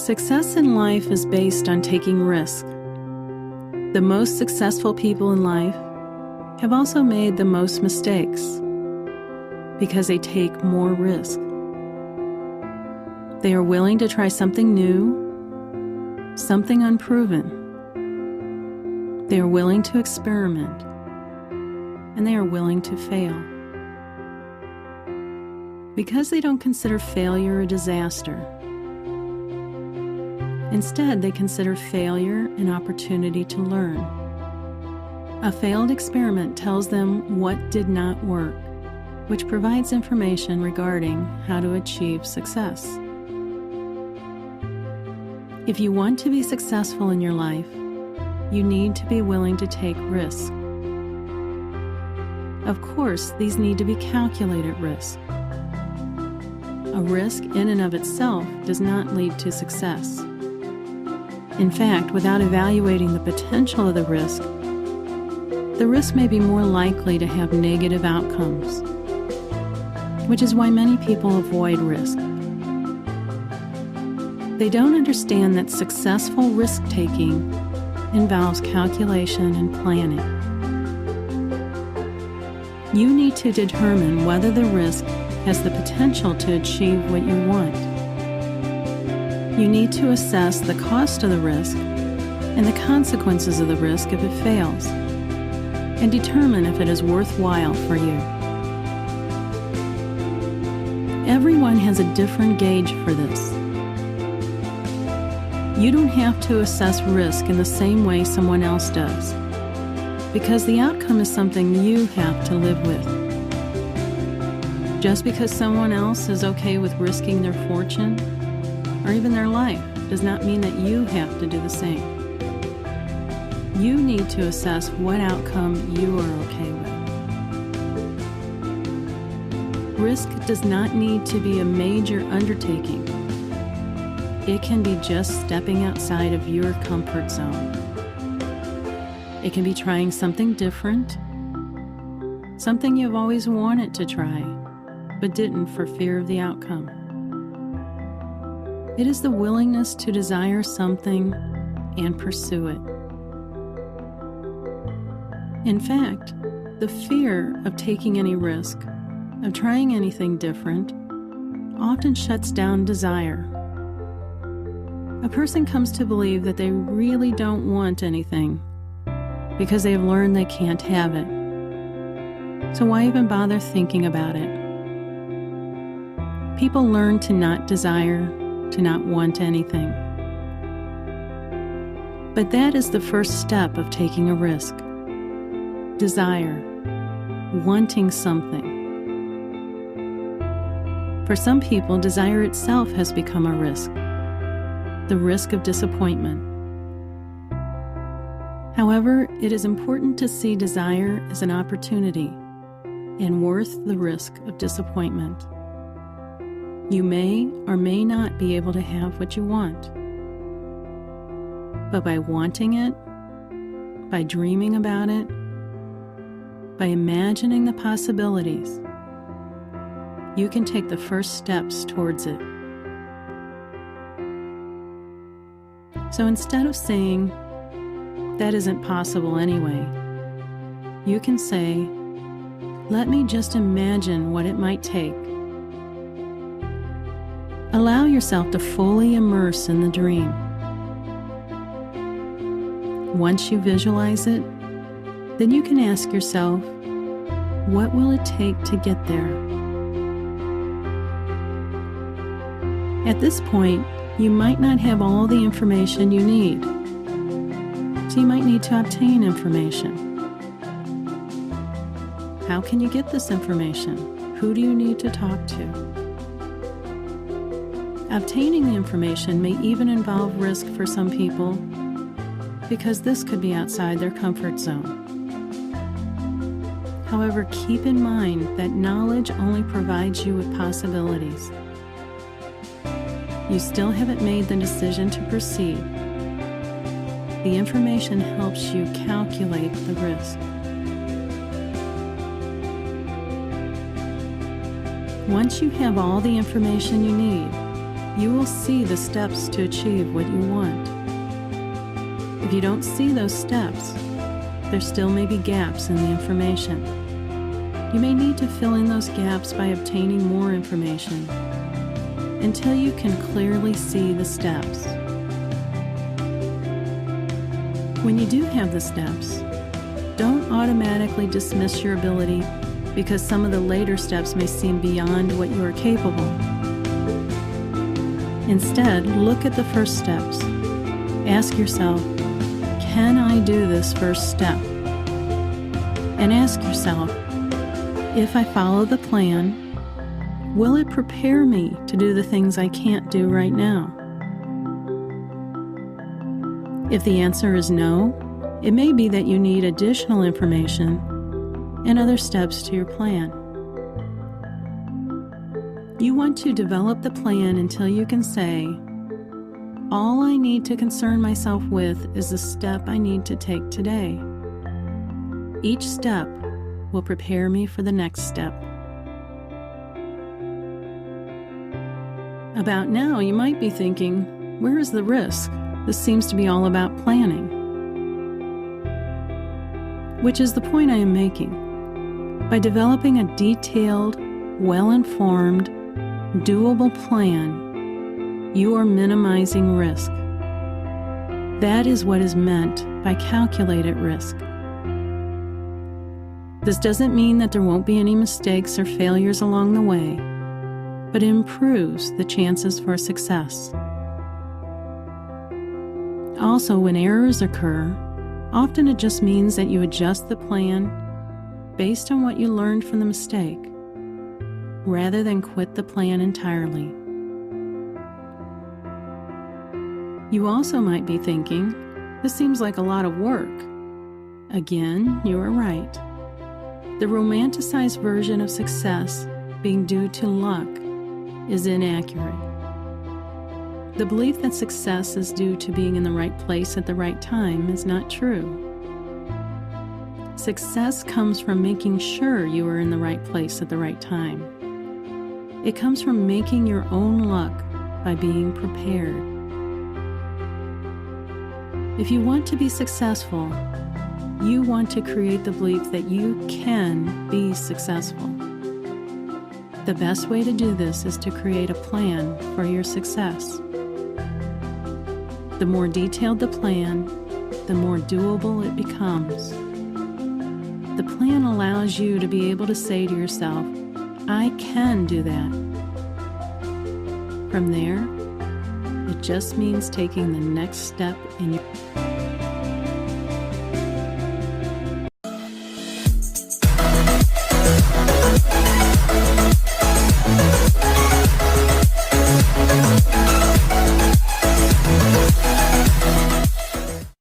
Success in life is based on taking risk. The most successful people in life have also made the most mistakes because they take more risk. They are willing to try something new, something unproven. They are willing to experiment, and they are willing to fail. Because they don't consider failure a disaster. Instead, they consider failure an opportunity to learn. A failed experiment tells them what did not work, which provides information regarding how to achieve success. If you want to be successful in your life, you need to be willing to take risks. Of course, these need to be calculated risks. A risk in and of itself does not lead to success. In fact, without evaluating the potential of the risk may be more likely to have negative outcomes, which is why many people avoid risk. They don't understand that successful risk-taking involves calculation and planning. You need to determine whether the risk has the potential to achieve what you want. You need to assess the cost of the risk and the consequences of the risk if it fails, and determine if it is worthwhile for you. Everyone has a different gauge for this. You don't have to assess risk in the same way someone else does, because the outcome is something you have to live with. Just because someone else is okay with risking their fortune or even their life does not mean that you have to do the same. You need to assess what outcome you are okay with. Risk does not need to be a major undertaking. It can be just stepping outside of your comfort zone. It can be trying something different, something you've always wanted to try, but didn't for fear of the outcome. It is the willingness to desire something and pursue it. In fact, the fear of taking any risk, of trying anything different, often shuts down desire. A person comes to believe that they really don't want anything because they have learned they can't have it. So why even bother thinking about it? People learn to not desire, to not want anything. But that is the first step of taking a risk. Desire, wanting something. For some people, desire itself has become a risk, the risk of disappointment. However, it is important to see desire as an opportunity and worth the risk of disappointment. You may or may not be able to have what you want. But by wanting it, by dreaming about it, by imagining the possibilities, you can take the first steps towards it. So instead of saying, "That isn't possible anyway," you can say, "Let me just imagine what it might take." Allow yourself to fully immerse in the dream. Once you visualize it, then you can ask yourself, what will it take to get there? At this point, you might not have all the information you need, so you might need to obtain information. How can you get this information? Who do you need to talk to? Obtaining the information may even involve risk for some people because this could be outside their comfort zone. However, keep in mind that knowledge only provides you with possibilities. You still haven't made the decision to proceed. The information helps you calculate the risk. Once you have all the information you need, you will see the steps to achieve what you want. If you don't see those steps, there still may be gaps in the information. You may need to fill in those gaps by obtaining more information until you can clearly see the steps. When you do have the steps, don't automatically dismiss your ability because some of the later steps may seem beyond what you are capable. Instead, look at the first steps. Ask yourself, can I do this first step? And ask yourself, if I follow the plan, will it prepare me to do the things I can't do right now? If the answer is no, it may be that you need additional information and other steps to your plan. You want to develop the plan until you can say, all I need to concern myself with is the step I need to take today. Each step will prepare me for the next step. About now, you might be thinking, where is the risk? This seems to be all about planning. Which is the point I am making. By developing a detailed, well-informed, doable plan, you are minimizing risk. That is what is meant by calculated risk. This doesn't mean that there won't be any mistakes or failures along the way, but it improves the chances for success. Also, when errors occur, often it just means that you adjust the plan based on what you learned from the mistake, rather than quit the plan entirely. You also might be thinking, this seems like a lot of work. Again, you are right. The romanticized version of success being due to luck is inaccurate. The belief that success is due to being in the right place at the right time is not true. Success comes from making sure you are in the right place at the right time. It comes from making your own luck by being prepared. If you want to be successful, you want to create the belief that you can be successful. The best way to do this is to create a plan for your success. The more detailed the plan, the more doable it becomes. The plan allows you to be able to say to yourself, I can do that. From there, it just means taking the next step in your